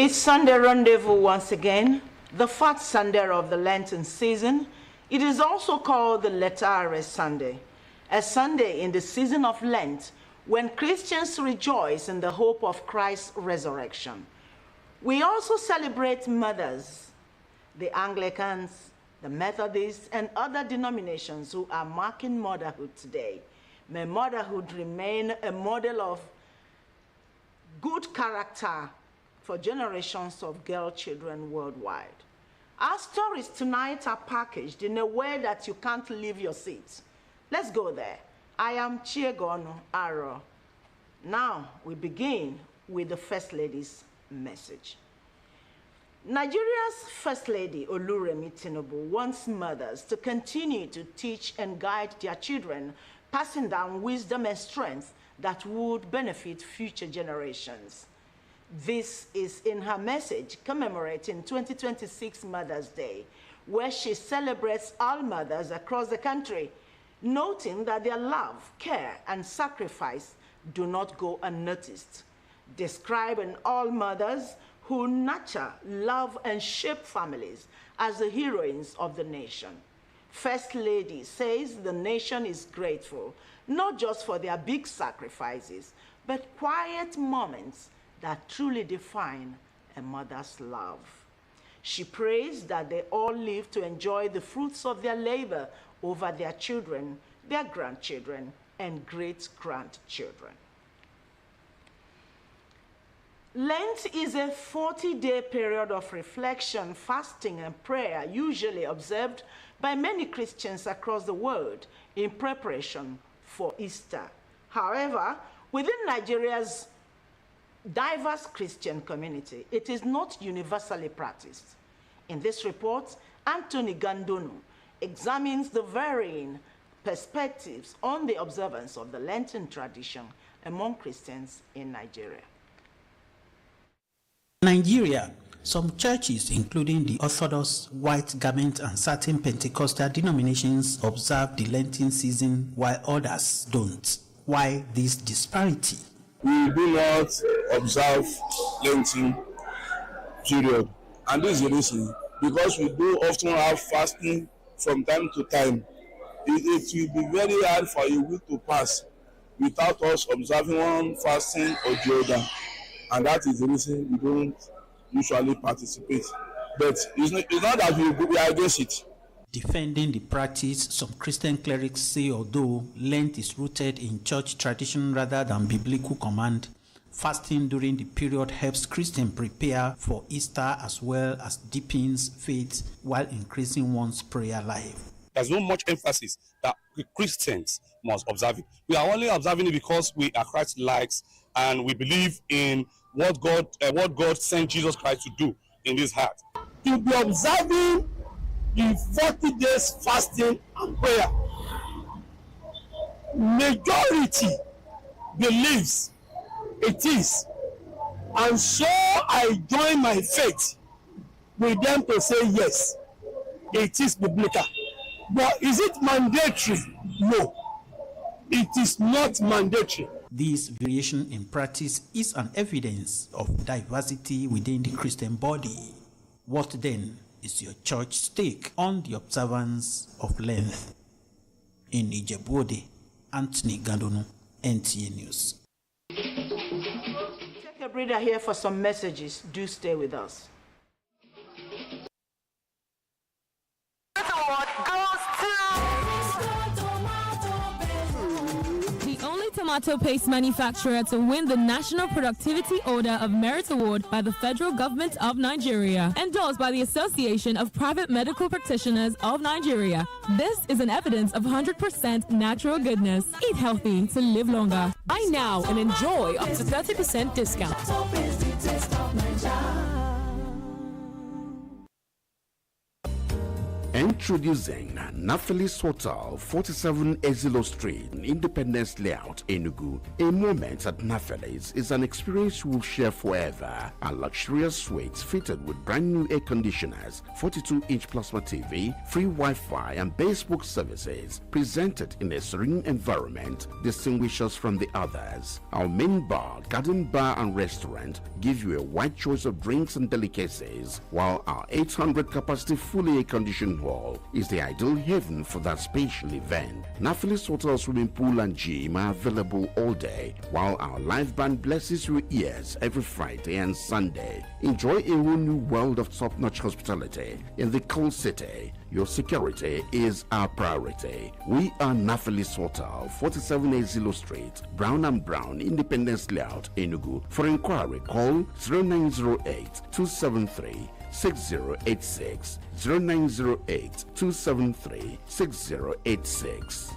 It's Sunday Rendezvous once again, the fourth Sunday of the Lenten season. It is also called the Nta Sunday, a Sunday in the season of Lent when Christians rejoice in the hope of Christ's resurrection. We also celebrate mothers, the Anglicans, the Methodists, and other denominations who are marking motherhood today. May motherhood remain a model of good character for generations of girl children worldwide. Our stories tonight are packaged in a way that you can't leave your seat. Let's go there. I am Chiegonu Aro. Now we begin with the First Lady's message. Nigeria's First Lady, Oluremi Tinubu, wants mothers to continue to teach and guide their children, passing down wisdom and strength that would benefit future generations. This is in her message commemorating 2026 Mother's Day, where she celebrates all mothers across the country, noting that their love, care, and sacrifice do not go unnoticed, describing all mothers who nurture, love, and shape families as the heroines of the nation. First Lady says the nation is grateful, not just for their big sacrifices, but quiet moments that truly define a mother's love. She prays that they all live to enjoy the fruits of their labor over their children, their grandchildren, and great-grandchildren. Lent is a 40-day period of reflection, fasting, and prayer, usually observed by many Christians across the world in preparation for Easter. However, within Nigeria's diverse Christian community, it is not universally practiced. In this report, Anthony Gandonu examines the varying perspectives on the observance of the Lenten tradition among Christians in Nigeria. Nigeria, some churches, including the Orthodox, White Garment, and certain Pentecostal denominations, observe the Lenten season while others don't. Why this disparity? We do not observe Lenten period, and this is the reason, because we do often have fasting from time to time. It will be very hard for a week to pass without us observing one fasting or the other, and that is the reason we don't usually participate. But it's not that we are against it. Defending the practice, some Christian clerics say although Lent is rooted in church tradition rather than biblical command, fasting during the period helps Christians prepare for Easter as well as deepens faith while increasing one's prayer life. There's not much emphasis that Christians must observe it. We are only observing it because we are Christ-likes and we believe in what God sent Jesus Christ to do in this heart. To be observing the 40 days fasting and prayer, majority believes it is, and so I join my faith with them to say yes, it is biblical. But is it mandatory? No, it is not mandatory. This variation in practice is an evidence of diversity within the Christian body. What then is your church take on the observance of Lent? In Ijebu-Ode, Anthony Gandonu, NTA News. Take a breather here for some messages. Do stay with us. Tomato paste manufacturer to win the National Productivity Order of Merit Award by the Federal Government of Nigeria, endorsed by the Association of Private Medical Practitioners of Nigeria. This is an evidence of 100% natural goodness. Eat healthy to live longer. Buy now and enjoy up to 30% discount. Introducing Naphtali's Hotel, 47 Ezilo Street, Independence Layout, Enugu. A moment at Naphtali's is an experience you will share forever. A luxurious suites fitted with brand new air conditioners, 42-inch plasma TV, free Wi-Fi and basebook services, presented in a serene environment, distinguish us from the others. Our main bar, garden bar and restaurant give you a wide choice of drinks and delicacies, while our 800 capacity fully air-conditioned hall is the ideal haven for that special event. Naphtali's Hotel swimming pool and gym are available all day, while our live band blesses your ears every Friday and Sunday. Enjoy a whole new world of top-notch hospitality in the cool city. Your security is our priority. We are Naphtali's Hotel, 47 Ezilo Street, Brown and Brown, Independence Layout, Enugu. For inquiry, call 0908-273-6086, 0908-273-6086.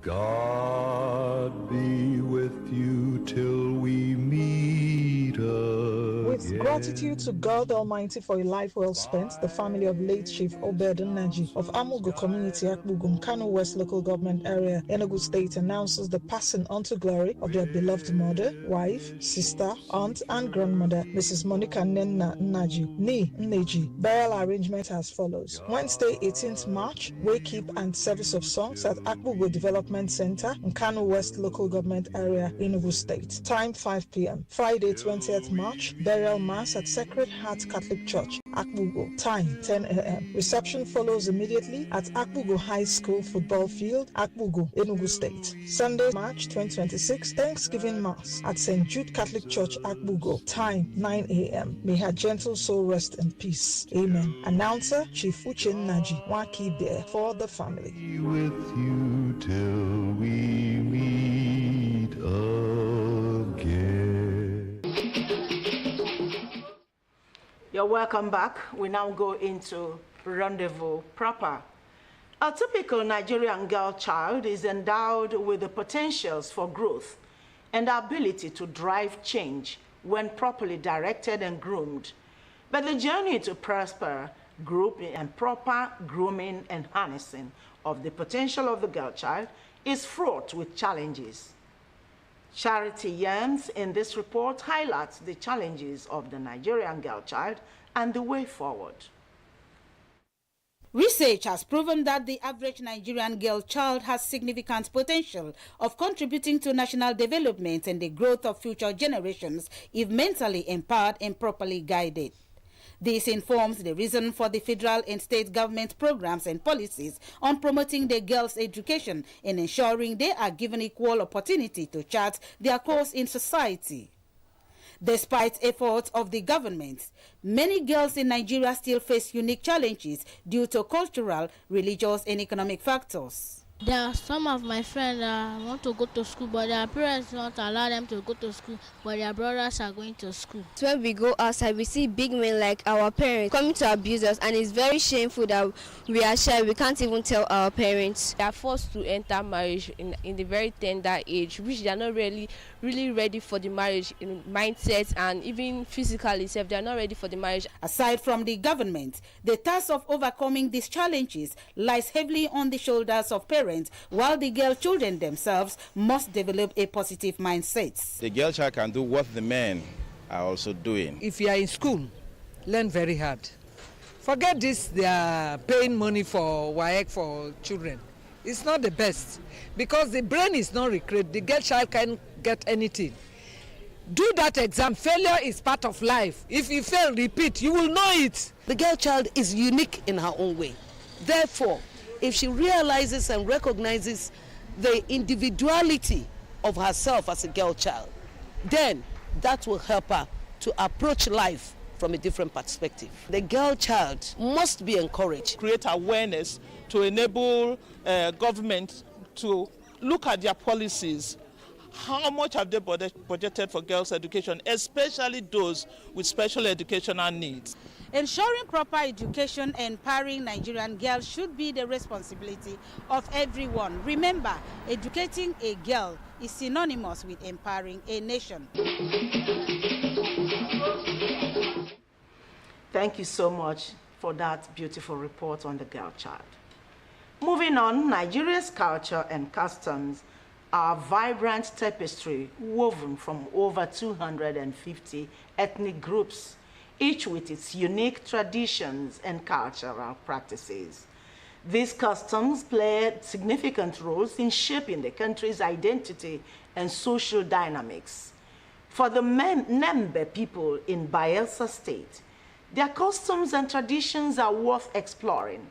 God be with you till we meet again. With gratitude to God Almighty for a life well spent, the family of late Chief Obed Nnaji of Amugu Community, Akbugum, Kano West Local Government Area, Enugu State, announces the passing unto glory of their beloved mother, wife, sister, aunt, and grandmother, Mrs. Monica Nenna Nnaji, Nee Nneji. Burial arrangement as follows: Wednesday, 18th March, wake up and service of songs at Akbugo Development Center, Kano West Local Government Area, Enugu State. Time 5 p.m. Friday, 20th March, burial mass at Sacred Heart Catholic Church, Akbugo. Time 10 a.m. Reception follows immediately at Akbugo High School Football Field, Akbugo, Enugu State. Sunday, March 2026, Thanksgiving Mass at St. Jude Catholic Church, Akbugo. Time 9 a.m. May her gentle soul rest in peace. Amen. Announcer Chief Uche Nnaji, Waki there for the family. Be with you till we meet again. You're welcome back. We now go into Rendezvous proper. A typical Nigerian girl child is endowed with the potentials for growth and the ability to drive change when properly directed and groomed. But the journey to prosper, grouping and proper grooming and harnessing of the potential of the girl child is fraught with challenges. Charity Yams in this report highlights the challenges of the Nigerian girl child and the way forward. Research has proven that the average Nigerian girl child has significant potential of contributing to national development and the growth of future generations if mentally empowered and properly guided. This informs the reason for the federal and state government programs and policies on promoting the girls' education and ensuring they are given equal opportunity to chart their course in society. Despite efforts of the government, many girls in Nigeria still face unique challenges due to cultural, religious, and economic factors. There are some of my friends that want to go to school, but their parents don't allow them to go to school, but their brothers are going to school. When we go outside, we see big men like our parents coming to abuse us, and it's very shameful that we are shy. We can't even tell our parents. They are forced to enter marriage in the very tender age, which they are not really ready for the marriage in mindset and even physically, if they are not ready for the marriage. Aside from the government, the task of overcoming these challenges lies heavily on the shoulders of parents, while the girl children themselves must develop a positive mindset. The girl child can do what the men are also doing. If you are in school, learn very hard. Forget this, they are paying money for WAEC for children. It's not the best because the brain is not recreated. The girl child can't get anything. Do that exam. Failure is part of life. If you fail, repeat. You will know it. The girl child is unique in her own way. Therefore, if she realizes and recognizes the individuality of herself as a girl child, then that will help her to approach life from a different perspective. The girl child must be encouraged. Create awareness to enable government to look at their policies. How much have they budgeted for girls' education, especially those with special educational needs? Ensuring proper education and empowering Nigerian girls should be the responsibility of everyone. Remember, educating a girl is synonymous with empowering a nation. Thank you so much for that beautiful report on the girl child. Moving on, Nigeria's culture and customs are vibrant tapestry woven from over 250 ethnic groups, each with its unique traditions and cultural practices. These customs play significant roles in shaping the country's identity and social dynamics. For the Nembe people in Bayelsa State, their customs and traditions are worth exploring.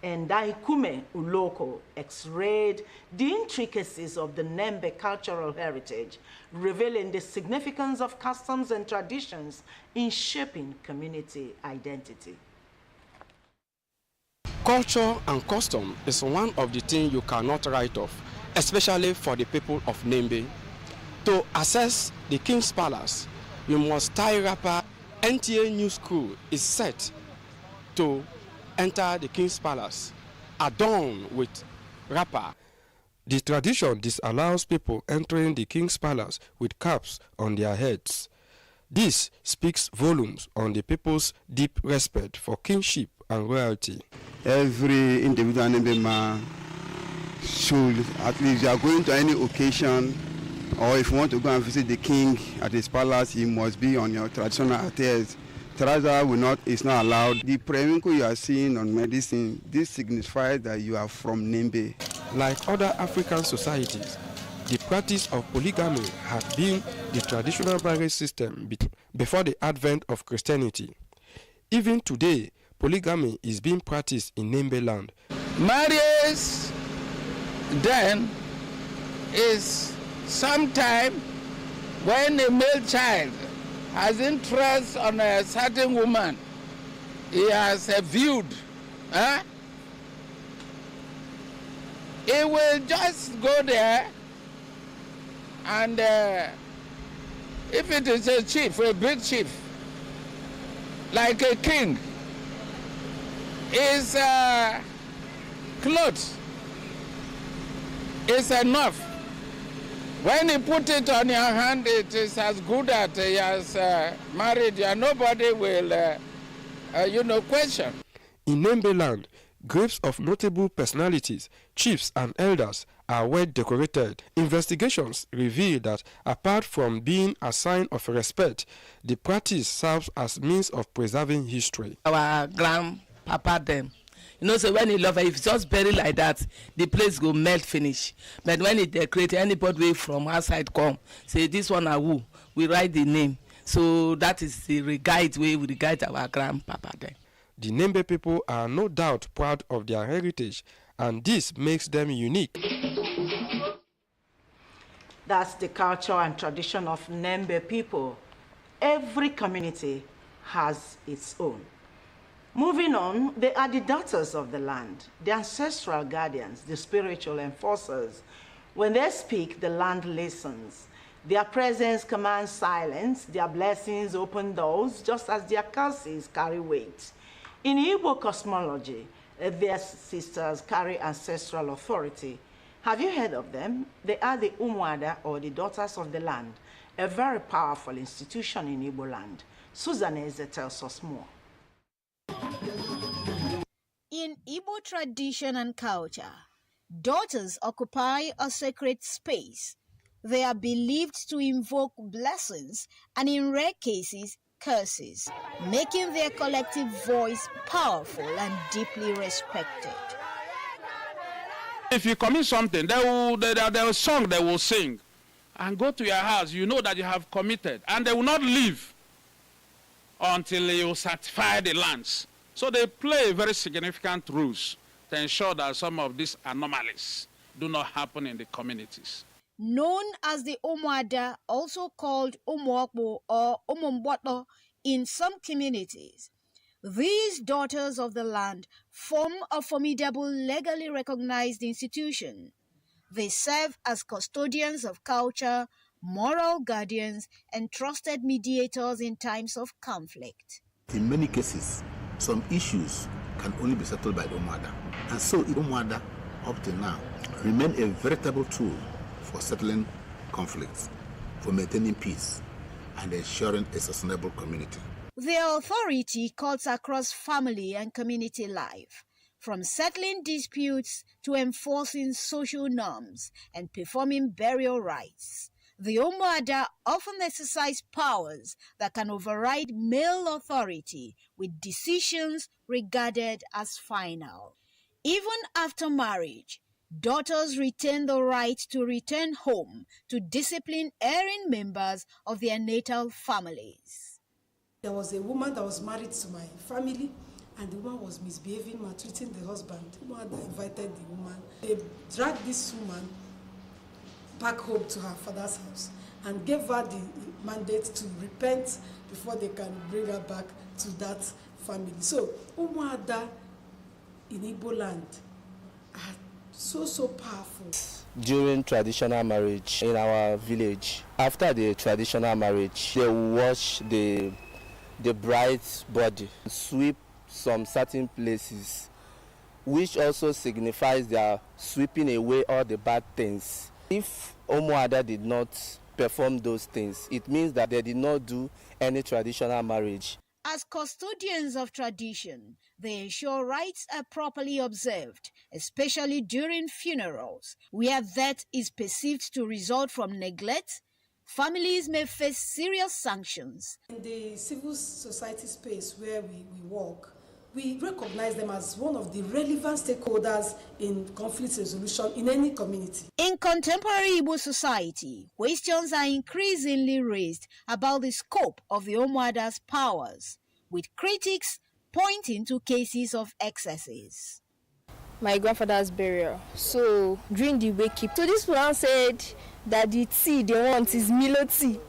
And Daikume Uloko x-rayed the intricacies of the Nembe cultural heritage, revealing the significance of customs and traditions in shaping community identity. Culture and custom is one of the things you cannot write off, especially for the people of Nembe. To access the King's Palace, you must tie wrapper. Nta New School is set to enter the King's Palace, adorned with wrapper. The tradition disallows people entering the King's Palace with caps on their heads. This speaks volumes on the people's deep respect for kingship and royalty. Every individual member should, at least, if you are going to any occasion, or if you want to go and visit the king at his palace, you must be on your traditional attires. Trouser is not allowed. The periwinkle you are seeing on medicine, this signifies that you are from Nembe. Like other African societies, the practice of polygamy had been the traditional marriage system before the advent of Christianity. Even today, polygamy is being practiced in Nembe land. Marriage then is sometime when a male child has interest on a certain woman, he has viewed, he will just go there and if it is a chief, a big chief, like a king, his clothes is enough. When he put it on your hand, it is as good as he has married you, and nobody will, question. In Nembe land, graves of notable personalities, chiefs and elders are well decorated. Investigations reveal that apart from being a sign of respect, the practice serves as means of preserving history. Our grandpapa them, so when he love her, if it's just buried like that, the place go melt finish. But when it decorate, anybody from outside come, say this one are who, we write the name. So that is the regard way we regard our grandpapa then. The Nembe people are no doubt proud of their heritage, and this makes them unique. That's the culture and tradition of Nembe people. Every community has its own. Moving on, they are the daughters of the land, the ancestral guardians, the spiritual enforcers. When they speak, the land listens. Their presence commands silence, their blessings open doors, just as their curses carry weight. In Igbo cosmology, their sisters carry ancestral authority. Have you heard of them? They are the Umuada, or the daughters of the land, a very powerful institution in Igbo land. Susan Eze tells us more. In Igbo tradition and culture, daughters occupy a sacred space. They are believed to invoke blessings and, in rare cases, curses, making their collective voice powerful and deeply respected. If you commit something, there will song they will sing and go to your house. You know that you have committed, and they will not leave until you certify the lands. So they play very significant roles to ensure that some of these anomalies do not happen in the communities. Known as the Umuada, also called Umuokbo or Umumboto in some communities, these daughters of the land form a formidable legally recognized institution. They serve as custodians of culture, moral guardians, and trusted mediators in times of conflict. In many cases, some issues can only be settled by the Umuada. And so Umuada, up to now, remain a veritable tool for settling conflicts, for maintaining peace, and ensuring a sustainable community. Their authority cuts across family and community life, from settling disputes to enforcing social norms and performing burial rites. The Umuada often exercise powers that can override male authority with decisions regarded as final. Even after marriage, daughters retain the right to return home to discipline erring members of their natal families. There was a woman that was married to my family, and the woman was misbehaving, maltreating the husband. The woman invited the woman. They dragged this woman back home to her father's house and gave her the mandate to repent before they can bring her back to that family. So, Umuada in Igbo land are so powerful. During traditional marriage in our village, after the traditional marriage, they wash the bride's body, sweep some certain places, which also signifies they are sweeping away all the bad things. If Umuada did not perform those things, it means that they did not do any traditional marriage. As custodians of tradition, they ensure rites are properly observed, especially during funerals, where death is perceived to result from neglect. Families may face serious sanctions. In the civil society space where we work, we recognize them as one of the relevant stakeholders in conflict resolution in any community. In contemporary Igbo society, questions are increasingly raised about the scope of the Umuada's powers, with critics pointing to cases of excesses. My grandfather's burial. So during the wake-up, so this one said that the tea they want is Milo tea,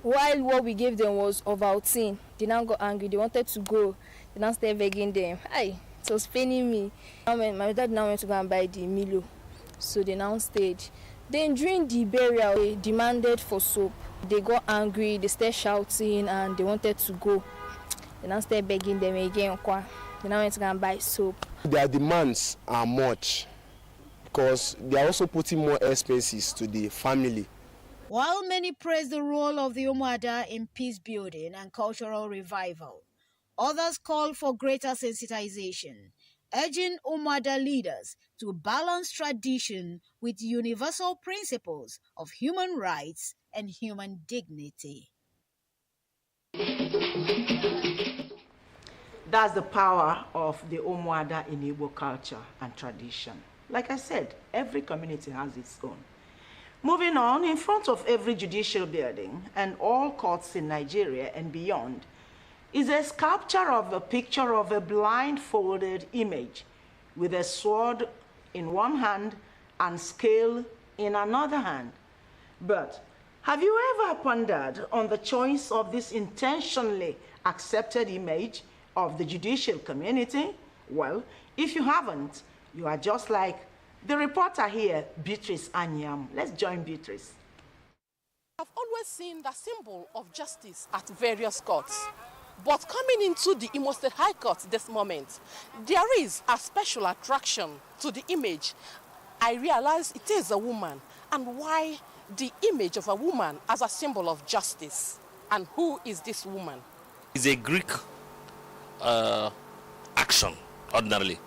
while what we gave them was Ovaltine. They now got angry. They wanted to go. They now started begging them. It was paining me. My dad now went to go and buy the Milo, so they now stayed. Then during the burial, they demanded for soap. They got angry. They started shouting and they wanted to go. They now started begging them again. They now went to go and buy soap. Their demands are much because they are also putting more expenses to the family. While many praise the role of the Umuada in peace building and cultural revival, others call for greater sensitization, urging Umuada leaders to balance tradition with universal principles of human rights and human dignity. That's the power of the Umuada in Igbo culture and tradition. Like I said, every community has its own. Moving on, in front of every judicial building and all courts in Nigeria and beyond is a sculpture of a picture of a blindfolded image with a sword in one hand and scale in another hand. But have you ever pondered on the choice of this intentionally accepted image of the judicial community? Well, if you haven't, you are just like the reporter here, Beatrice Anyam. Let's join Beatrice. I've always seen the symbol of justice at various courts. But coming into the Imo State High Court this moment, there is a special attraction to the image. I realize it is a woman, and why the image of a woman as a symbol of justice. And who is this woman? It's a Greek action, ordinarily.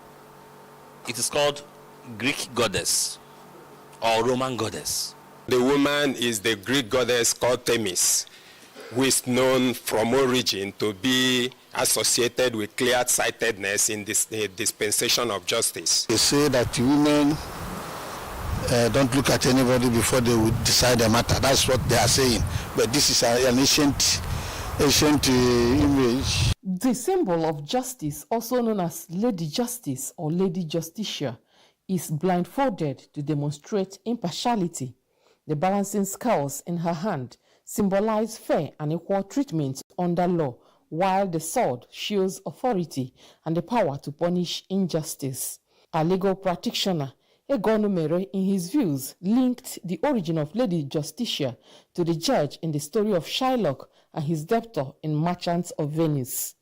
It is called Greek goddess or Roman goddess. The woman is the Greek goddess called Themis, who is known from origin to be associated with clear-sightedness in this dispensation of justice. They say that women don't look at anybody before they would decide a matter. That's what they are saying. But this is an ancient image. The symbol of justice, also known as Lady Justice or Lady Justicia, is blindfolded to demonstrate impartiality. The balancing scales in her hand symbolize fair and equal treatment under law, while the sword shows authority and the power to punish injustice. A legal practitioner, Egonumere, in his views, linked the origin of Lady Justicia to the judge in the story of Shylock and his debtor in Merchants of Venice.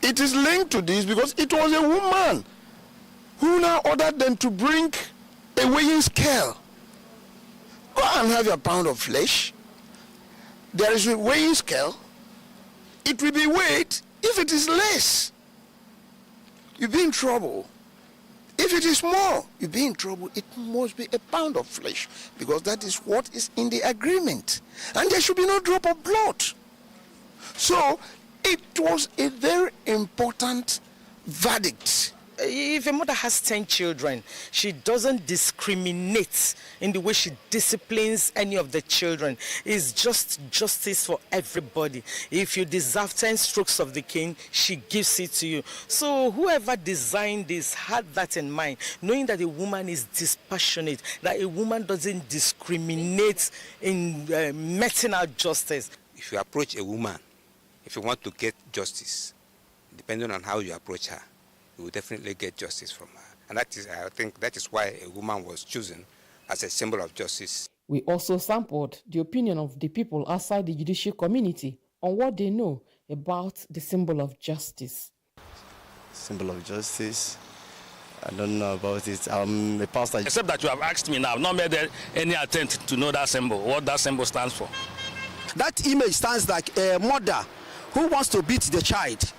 It is linked to this because it was a woman who now ordered them to bring a weighing scale. Go and have your pound of flesh. There is a weighing scale. it will be weight. If it is less, you'll be in trouble. If it is more, you'll be in trouble. It must be a pound of flesh, because that is what is in the agreement. And there should be no drop of blood. So it was a very important verdict. If a mother has 10 children, she doesn't discriminate in the way she disciplines any of the children. It's just justice for everybody. If you deserve 10 strokes of the cane, she gives it to you. So whoever designed this had that in mind, knowing that a woman is dispassionate, that a woman doesn't discriminate in meting out justice. If you approach a woman, if you want to get justice, depending on how you approach her, you will definitely get justice from her. And that is, I think that is why a woman was chosen as a symbol of justice. We also sampled the opinion of the people outside the judicial community on what they know about the symbol of justice. Symbol of justice? I don't know about it. I'm a pastor. Except that you have asked me now, I've not made any attempt to know that symbol, what that symbol stands for. That image stands like a mother who wants to beat the child,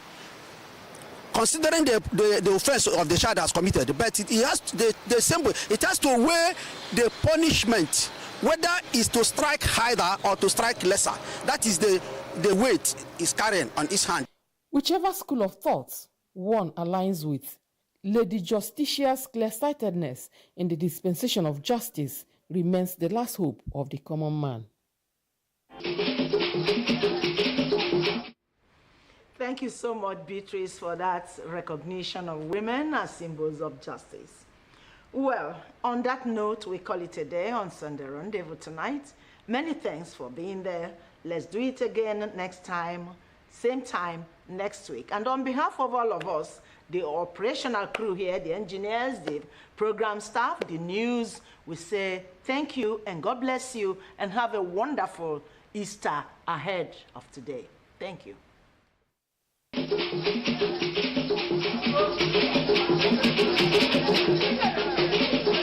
considering the offense of the child has committed, but it has the symbol. It has to weigh the punishment, whether it's to strike higher or to strike lesser. That is the weight is carrying on his hand. Whichever school of thought one aligns with, Lady Justitia's clear-sightedness in the dispensation of justice remains the last hope of the common man. Thank you so much, Beatrice, for that recognition of women as symbols of justice. Well, on that note, we call it a day on Sunday Rendezvous tonight. Many thanks for being there. Let's do it again next time, same time next week. And on behalf of all of us, the operational crew here, the engineers, the program staff, the news, we say thank you and God bless you and have a wonderful Easter ahead of today. Thank you. Thank you.